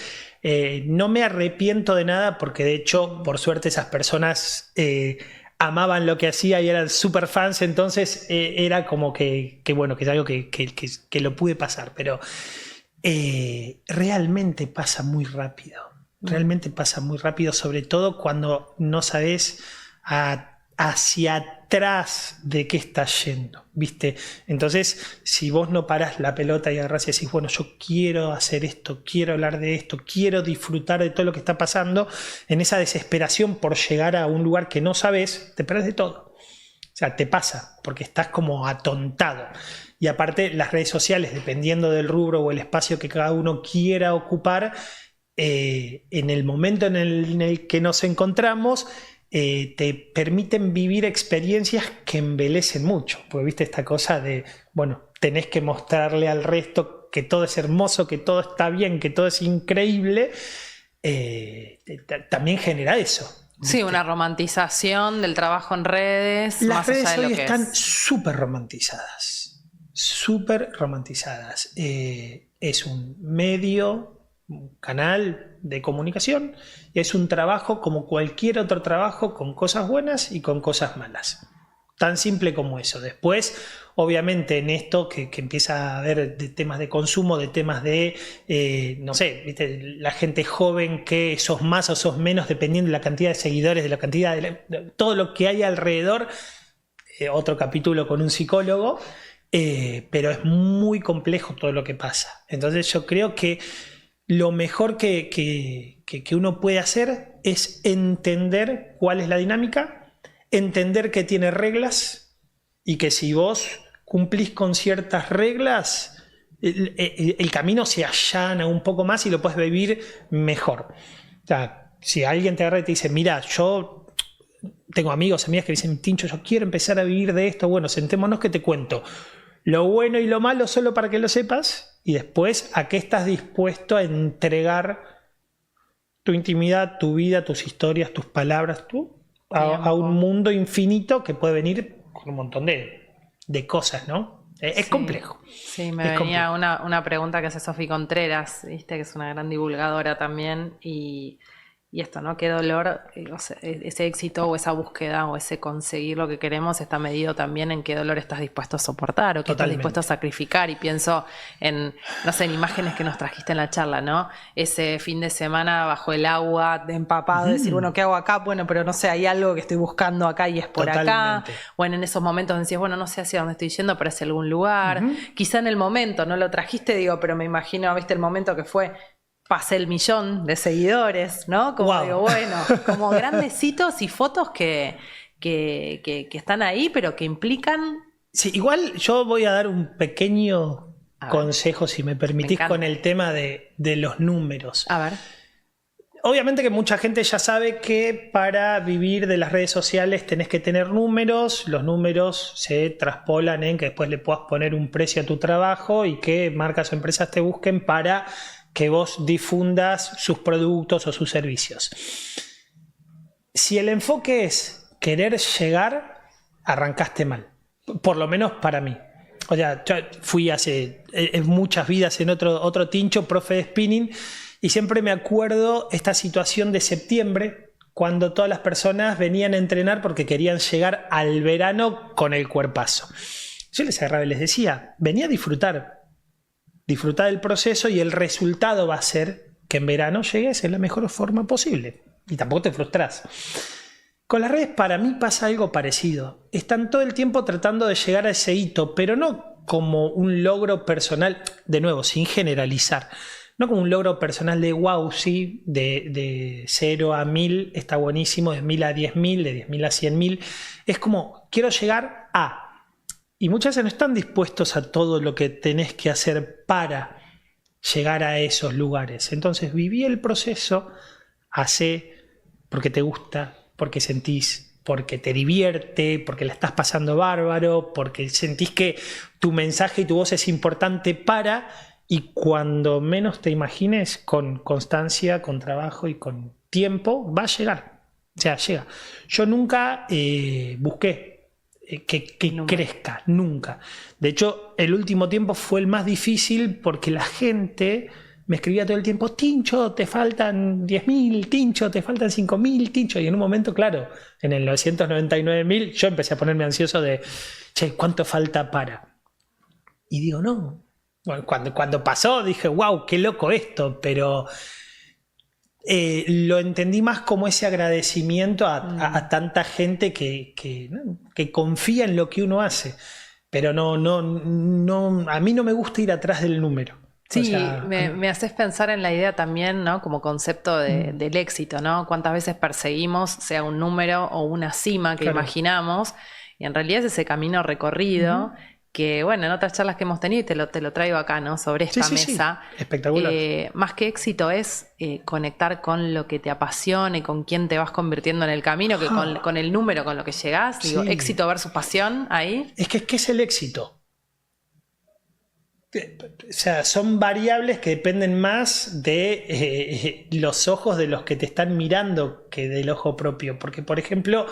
no me arrepiento de nada, porque de hecho, por suerte, esas personas amaban lo que hacía y eran súper fans, entonces era como que bueno, que es algo que lo pude pasar, pero realmente pasa muy rápido, sobre todo cuando no sabes hacia atrás de qué estás yendo, ¿viste? Entonces, si vos no parás la pelota y agarrás y decís, bueno, yo quiero hacer esto, quiero hablar de esto, quiero disfrutar de todo lo que está pasando, en esa desesperación por llegar a un lugar que no sabes, te perdés de todo. O sea, te pasa, porque estás como atontado. Y aparte, las redes sociales, dependiendo del rubro o el espacio que cada uno quiera ocupar, en el momento en el que nos encontramos, te permiten vivir experiencias que embelecen mucho, porque viste esta cosa de, bueno, tenés que mostrarle al resto que todo es hermoso, que todo está bien, que todo es increíble, también genera eso. Sí, una romantización del trabajo en redes. Las redes hoy están súper romantizadas, es un medio, un canal de comunicación, y es un trabajo como cualquier otro trabajo, con cosas buenas y con cosas malas. Tan simple como eso. Después, obviamente, en esto que empieza a haber de temas de consumo, de temas de, no sé, ¿viste? La gente joven, que sos más o sos menos dependiendo de la cantidad de seguidores, de la cantidad de todo lo que hay alrededor. Otro capítulo con un psicólogo, pero es muy complejo todo lo que pasa. Entonces yo creo que lo mejor que uno puede hacer es entender cuál es la dinámica, entender que tiene reglas, y que si vos cumplís con ciertas reglas, el camino se allana un poco más y lo puedes vivir mejor. O sea, si alguien te agarra y te dice, mira, yo tengo amigos, amigas que dicen, Tincho, yo quiero empezar a vivir de esto. Bueno, sentémonos que te cuento lo bueno y lo malo solo para que lo sepas y después a qué estás dispuesto a entregar tu intimidad, tu vida, tus historias, tus palabras, a un mundo infinito que puede venir con un montón de cosas, ¿no? Es complejo. Sí, me venía una pregunta que hace Sofi Contreras, ¿viste? Que es una gran divulgadora también, y esto, ¿no? ¿Qué dolor, o sea, ese éxito o esa búsqueda o ese conseguir lo que queremos está medido también en qué dolor estás dispuesto a soportar o qué estás dispuesto a sacrificar? Y pienso en, no sé, en imágenes que nos trajiste en la charla, ¿no? Ese fin de semana bajo el agua, de empapado, decir, bueno, ¿qué hago acá? Bueno, pero no sé, hay algo que estoy buscando acá y es por acá. Bueno, en esos momentos decías, bueno, no sé hacia dónde estoy yendo, pero hacia algún lugar. Quizá en el momento, no lo trajiste, digo, pero me imagino, viste, el momento que fue... pasé el 1.000.000 de seguidores, ¿no? Como digo, bueno, como grandes hitos y fotos que están ahí, pero que implican... Sí, igual yo voy a dar un pequeño consejo, si me permitís, con el tema de los números. A ver. Obviamente que mucha gente ya sabe que para vivir de las redes sociales tenés que tener números, los números se traspolan en que después le puedas poner un precio a tu trabajo y que marcas o empresas te busquen para... que vos difundas sus productos o sus servicios. Si el enfoque es querer llegar, arrancaste mal. Por lo menos para mí. O sea, yo fui hace muchas vidas en otro Tincho, profe de spinning, y siempre me acuerdo esta situación de septiembre, cuando todas las personas venían a entrenar porque querían llegar al verano con el cuerpazo. Yo les agarraba y les decía, venía a disfrutar del proceso y el resultado va a ser que en verano llegues en la mejor forma posible y tampoco te frustras. Con las redes para mí pasa algo parecido. Están todo el tiempo tratando de llegar a ese hito, pero no como un logro personal, de nuevo, sin generalizar, no como un logro personal de wow, sí, de 0 a 1000 está buenísimo, de 1000 a 10.000, de 10.000 a 100.000. Es como, quiero llegar a... Y muchas veces no están dispuestos a todo lo que tenés que hacer para llegar a esos lugares. Entonces viví el proceso, hacé porque te gusta, porque sentís, porque te divierte, porque la estás pasando bárbaro, porque sentís que tu mensaje y tu voz es importante para, y cuando menos te imagines, con constancia, con trabajo y con tiempo, va a llegar. O sea, llega. Yo nunca busqué que crezca, nunca. De hecho, el último tiempo fue el más difícil porque la gente me escribía todo el tiempo, Tincho, te faltan 10.000, Tincho, te faltan 5.000, Tincho. Y en un momento, claro, en el 999.000, yo empecé a ponerme ansioso de, che, ¿cuánto falta para? Y digo, no. Bueno, cuando pasó dije, wow, qué loco esto, pero... lo entendí más como ese agradecimiento a tanta gente que confía en lo que uno hace. Pero no, a mí no me gusta ir atrás del número. Sí, o sea, me haces pensar en la idea también, ¿no? Como concepto del éxito, ¿no? Cuántas veces perseguimos, sea un número o una cima que imaginamos, y en realidad es ese camino recorrido. Que bueno, en otras charlas que hemos tenido, y te lo traigo acá, ¿no? Sobre esta mesa. Sí. Espectacular. Más que éxito es conectar con lo que te apasiona y con quién te vas convirtiendo en el camino, que con el número con lo que llegás. Digo, éxito versus pasión ahí. Es que ¿qué es el éxito? O sea, son variables que dependen más de los ojos de los que te están mirando que del ojo propio. Porque, por ejemplo...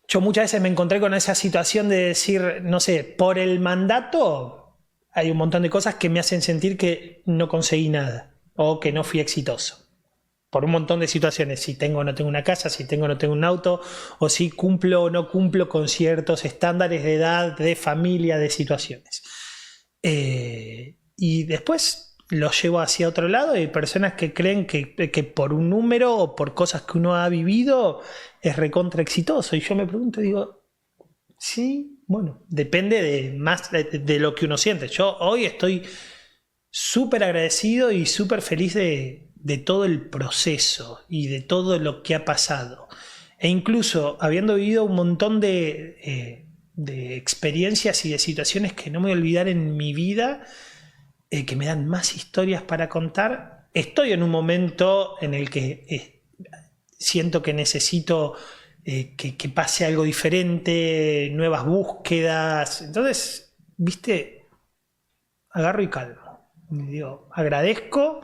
Yo muchas veces me encontré con esa situación de decir, no sé, por el mandato hay un montón de cosas que me hacen sentir que no conseguí nada o que no fui exitoso. Por un montón de situaciones, si tengo o no tengo una casa, si tengo o no tengo un auto, o si cumplo o no cumplo con ciertos estándares de edad, de familia, de situaciones. Y después lo llevo hacia otro lado y hay personas que creen que por un número o por cosas que uno ha vivido es recontra exitoso. Y yo me pregunto, digo, sí, bueno, depende más de lo que uno siente. Yo hoy estoy súper agradecido y súper feliz de todo el proceso y de todo lo que ha pasado. E incluso habiendo vivido un montón de experiencias y de situaciones que no me voy a olvidar en mi vida, que me dan más historias para contar. Estoy en un momento en el que siento que necesito que pase algo diferente, nuevas búsquedas. Entonces, viste, agarro y calmo. Digo, agradezco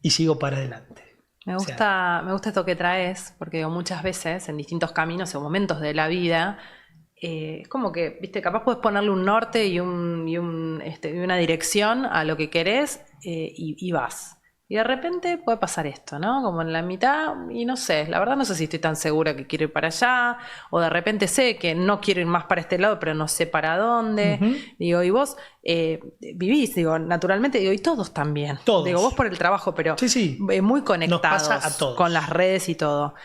y sigo para adelante. Me gusta esto que traes, porque digo, muchas veces en distintos caminos o momentos de la vida, es como que, viste, capaz puedes ponerle un norte y una dirección a lo que querés y vas. Y de repente puede pasar esto, ¿no? Como en la mitad, y no sé, la verdad no sé si estoy tan segura que quiero ir para allá, o de repente sé que no quiero ir más para este lado, pero no sé para dónde. Digo, y vos vivís, digo, naturalmente, digo, y todos también. Todos. Digo, vos por el trabajo, pero Sí. Muy conectados Nos pasa a todos. Con las redes y todo.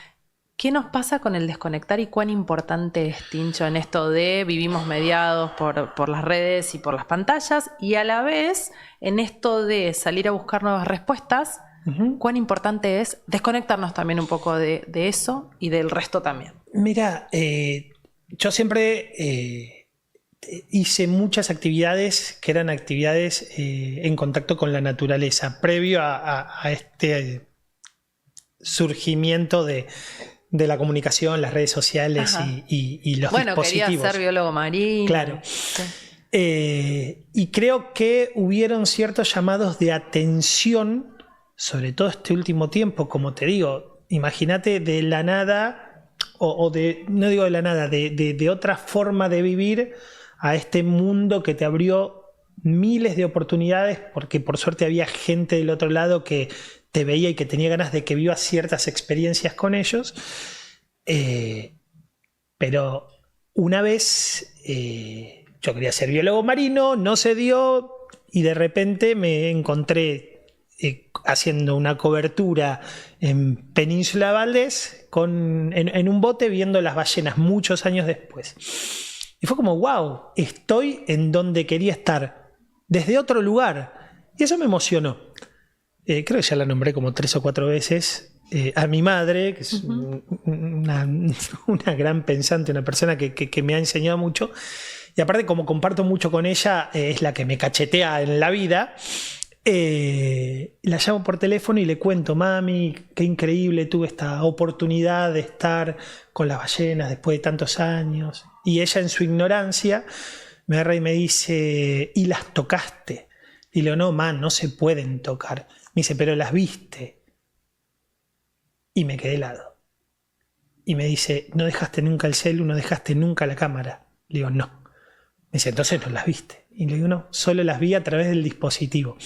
¿Qué nos pasa con el desconectar y cuán importante es, Tincho, en esto de vivimos mediados por las redes y por las pantallas, y a la vez en esto de salir a buscar nuevas respuestas, cuán importante es desconectarnos también un poco de eso y del resto también? Mira, yo siempre hice muchas actividades que eran actividades en contacto con la naturaleza, previo a este surgimiento de la comunicación, las redes sociales y los dispositivos. Bueno, quería ser biólogo marino. Claro. Sí. Y creo que hubieron ciertos llamados de atención, sobre todo este último tiempo, como te digo, imagínate de la nada, no digo de la nada, de otra forma de vivir a este mundo que te abrió miles de oportunidades, porque por suerte había gente del otro lado que te veía y que tenía ganas de que vivas ciertas experiencias con ellos. Pero una vez yo quería ser biólogo marino, no se dio, y de repente me encontré haciendo una cobertura en Península Valdés en un bote viendo las ballenas muchos años después. Y fue como, wow, estoy en donde quería estar, desde otro lugar. Y eso me emocionó. Creo que ya la nombré como 3 o 4 veces a mi madre, que es una gran pensante, una persona que me ha enseñado mucho. Y aparte, como comparto mucho con ella, es la que me cachetea en la vida. La llamo por teléfono y le cuento: mami, qué increíble, tuve esta oportunidad de estar con las ballenas después de tantos años. Y ella, en su ignorancia, me agarra y me dice: ¿y las tocaste? Y le digo: no, man, no se pueden tocar. Me dice: pero las viste. Y me quedé helado. Y me dice: no dejaste nunca el celu, no dejaste nunca la cámara. Le digo: no. Me dice: entonces no las viste. Y le digo: no, solo las vi a través del dispositivo.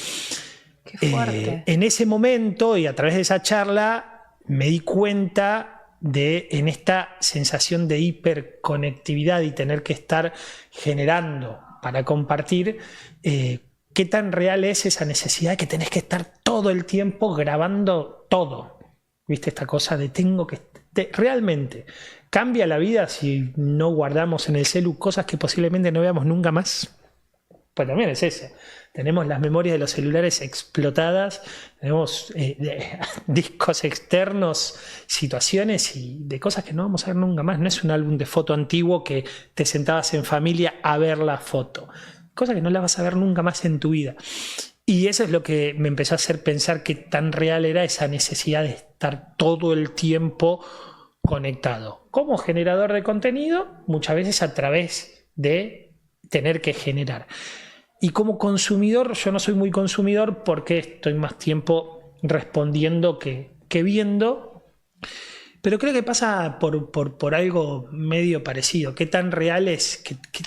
Qué fuerte. En ese momento y a través de esa charla me di cuenta en esta sensación de hiperconectividad y tener que estar generando para compartir, qué tan real es esa necesidad de que tenés que estar todo el tiempo grabando todo. ¿Viste esta cosa de tengo que... realmente cambia la vida si no guardamos en el celu cosas que posiblemente no veamos nunca más? Pues también es ese. Tenemos las memorias de los celulares explotadas, tenemos discos externos, situaciones y de cosas que no vamos a ver nunca más. No es un álbum de foto antiguo que te sentabas en familia a ver la foto. Cosas que no las vas a ver nunca más en tu vida. Y eso es lo que me empezó a hacer pensar qué tan real era esa necesidad de estar todo el tiempo conectado. Como generador de contenido, muchas veces a través de tener que generar. Y como consumidor, yo no soy muy consumidor porque estoy más tiempo respondiendo que viendo. Pero creo que pasa por algo medio parecido. ¿Qué tan real es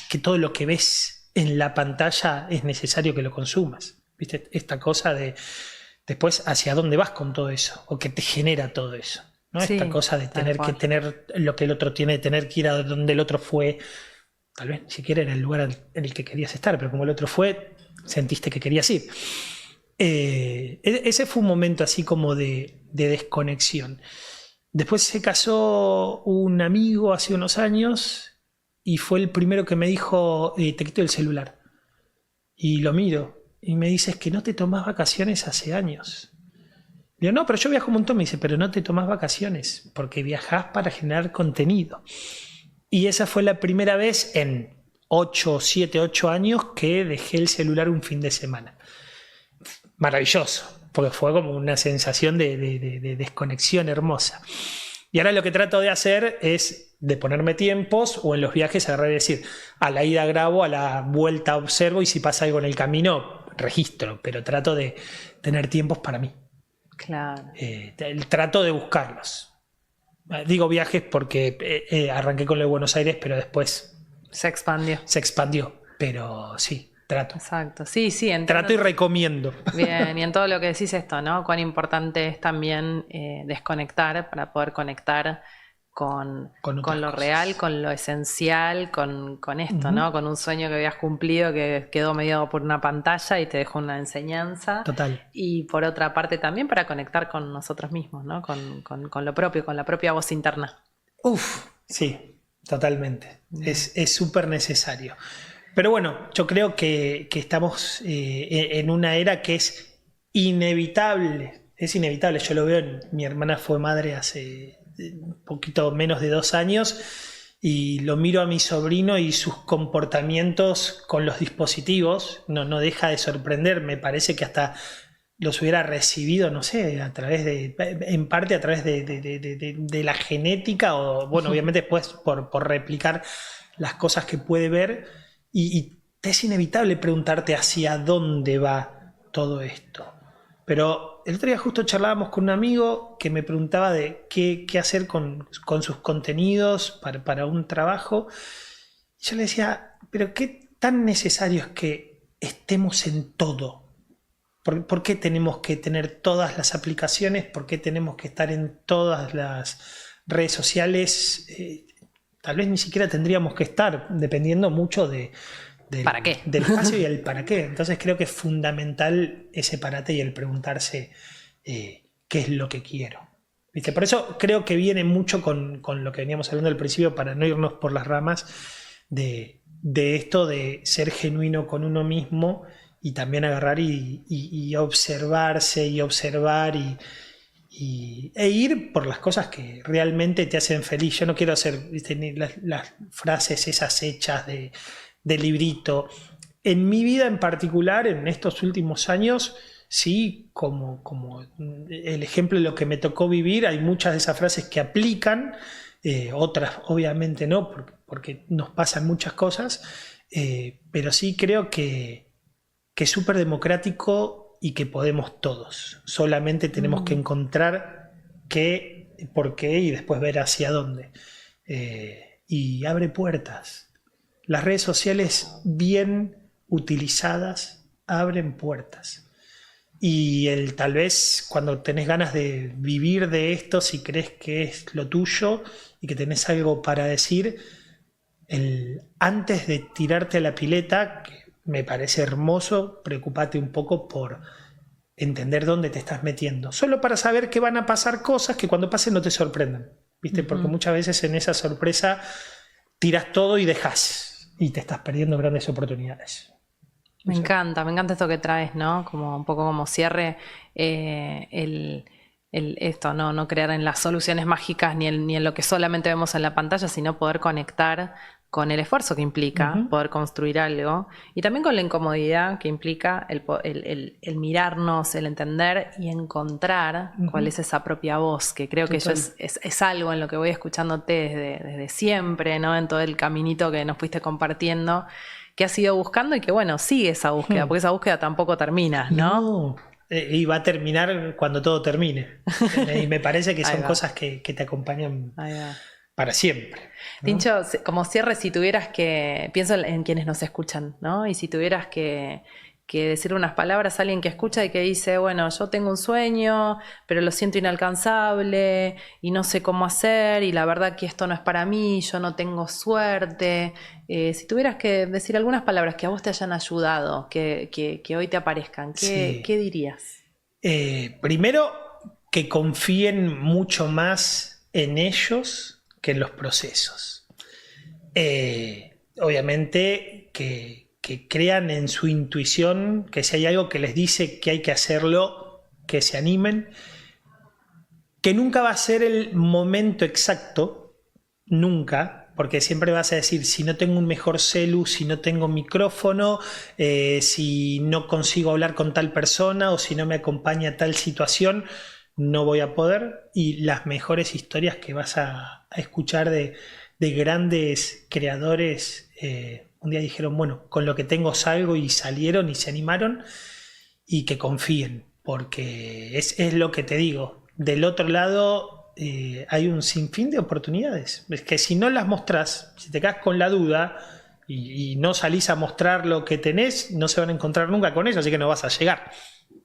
que todo lo que ves en la pantalla es necesario que lo consumas? ¿Viste? Esta cosa de después hacia dónde vas con todo eso, o que te genera todo eso, ¿no? Sí, esta cosa de tener que tener lo que el otro tiene, de tener que ir a donde el otro fue. Tal vez ni siquiera era el lugar en el que querías estar, pero como el otro fue, sentiste que querías ir. Ese fue un momento así como de desconexión. Después se casó un amigo hace unos años y fue el primero que me dijo: te quito el celular. Y lo miro y me dice: es que no te tomás vacaciones hace años. Le digo: no, pero yo viajo un montón. Me dice: pero no te tomás vacaciones porque viajás para generar contenido. Y esa fue la primera vez en 7, 8 años que dejé el celular un fin de semana. Maravilloso, porque fue como una sensación de desconexión hermosa. Y ahora lo que trato de hacer es de ponerme tiempos, o en los viajes agarrar y decir, a la ida grabo, a la vuelta observo, y si pasa algo en el camino, registro, pero trato de tener tiempos para mí. Claro. Trato de buscarlos. Digo viajes porque arranqué con lo de Buenos Aires, pero después Se expandió. Pero sí, trato. Exacto. Sí, Trato y recomiendo. Bien, y en todo lo que decís esto, ¿no? Cuán importante es también desconectar para poder conectar con lo cosas real, con lo esencial, con esto, Uh-huh. ¿no? Con un sueño que habías cumplido que quedó mediado por una pantalla y te dejó una enseñanza. Total. Y por otra parte también para conectar con nosotros mismos, ¿no? Con lo propio, con la propia voz interna. Sí, totalmente. Es súper necesario. Pero bueno, yo creo que estamos en una era que es inevitable. Es inevitable. Yo lo veo. Mi hermana fue madre hace un poquito menos de 2 años y lo miro a mi sobrino y sus comportamientos con los dispositivos. No deja de sorprender. Me parece que hasta los hubiera recibido, no sé, en parte a través de la genética, o bueno, obviamente después por replicar las cosas que puede ver, y es inevitable preguntarte hacia dónde va todo esto. Pero el otro día justo charlábamos con un amigo que me preguntaba de qué hacer con sus contenidos para un trabajo, y yo le decía, pero qué tan necesario es que estemos en todo. ¿Por qué tenemos que tener todas las aplicaciones? ¿Por qué tenemos que estar en todas las redes sociales? Tal vez ni siquiera tendríamos que estar, dependiendo mucho del espacio y el para qué. Entonces creo que es fundamental ese parate y el preguntarse qué es lo que quiero. ¿Viste? Por eso creo que viene mucho con lo que veníamos hablando al principio, para no irnos por las ramas, de esto de ser genuino con uno mismo, y también agarrar y observarse y observar e ir por las cosas que realmente te hacen feliz. Yo no quiero hacer, ¿viste?, las frases esas hechas de librito. En mi vida en particular, en estos últimos años, sí, como el ejemplo de lo que me tocó vivir, hay muchas de esas frases que aplican, otras obviamente no, porque nos pasan muchas cosas, pero sí creo que es súper democrático y que podemos todos. Solamente tenemos que encontrar por qué y después ver hacia dónde. Y abre puertas. Las redes sociales bien utilizadas abren puertas. Y tal vez cuando tenés ganas de vivir de esto, si crees que es lo tuyo y que tenés algo para decir, antes de tirarte a la pileta, que me parece hermoso, preocupate un poco por entender dónde te estás metiendo. Solo para saber que van a pasar cosas que cuando pasen no te sorprendan, ¿viste? Porque muchas veces en esa sorpresa tiras todo y dejas, y te estás perdiendo grandes oportunidades. Me encanta esto que traes, ¿no? Como un poco como cierre, esto, no creer en las soluciones mágicas ni en lo que solamente vemos en la pantalla, sino poder conectar con el esfuerzo que implica poder construir algo, y también con la incomodidad que implica el mirarnos, el entender y encontrar cuál es esa propia voz, que creo que yo es algo en lo que voy escuchándote desde siempre, ¿no? En todo el caminito que nos fuiste compartiendo, que has ido buscando y que, bueno, sigue esa búsqueda, porque esa búsqueda tampoco termina, ¿no? Y va a terminar cuando todo termine. Y me parece que son cosas que te acompañan para siempre, ¿no? Tincho, como cierre, si tuvieras que, pienso en quienes nos escuchan, ¿no? Y si tuvieras que decir unas palabras a alguien que escucha y que dice, bueno, yo tengo un sueño, pero lo siento inalcanzable y no sé cómo hacer, y la verdad que esto no es para mí, yo no tengo suerte. Si tuvieras que decir algunas palabras que a vos te hayan ayudado, que hoy te aparezcan, ¿qué dirías? Primero, que confíen mucho más en ellos que en los procesos. Obviamente que crean en su intuición, que si hay algo que les dice que hay que hacerlo, que se animen, que nunca va a ser el momento exacto, nunca, porque siempre vas a decir, si no tengo un mejor celu, si no tengo micrófono, si no consigo hablar con tal persona, o si no me acompaña tal situación, no voy a poder. Y las mejores historias que vas a escuchar de de grandes creadores un día dijeron, bueno, con lo que tengo salgo, y salieron y se animaron, y que confíen, porque es lo que te digo. Del otro lado hay un sinfín de oportunidades. Es que si no las mostrás, si te quedas con la duda y no salís a mostrar lo que tenés, no se van a encontrar nunca con eso, así que no vas a llegar.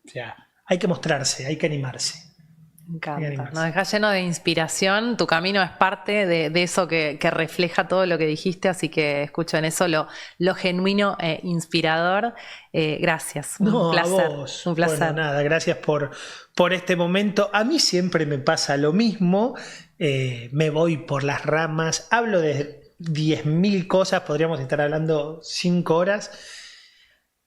O sea, hay que mostrarse, hay que animarse. Me encanta. Nos dejas lleno de inspiración. Tu camino es parte de eso que refleja todo lo que dijiste, así que escucho en eso lo genuino e inspirador. Gracias. Un placer. A vos. Un placer. Bueno, nada, gracias por este momento. A mí siempre me pasa lo mismo. Me voy por las ramas, hablo de 10.000 cosas, podríamos estar hablando 5 horas.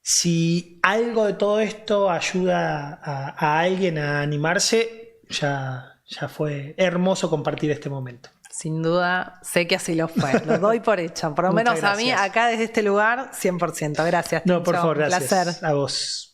Si algo de todo esto ayuda a alguien a animarse, ya fue hermoso compartir este momento. Sin duda, sé que así lo fue. Lo doy por hecho. Por lo menos a mí, acá desde este lugar, 100%. Gracias, Tincho. No, por favor, gracias. Un placer. A vos.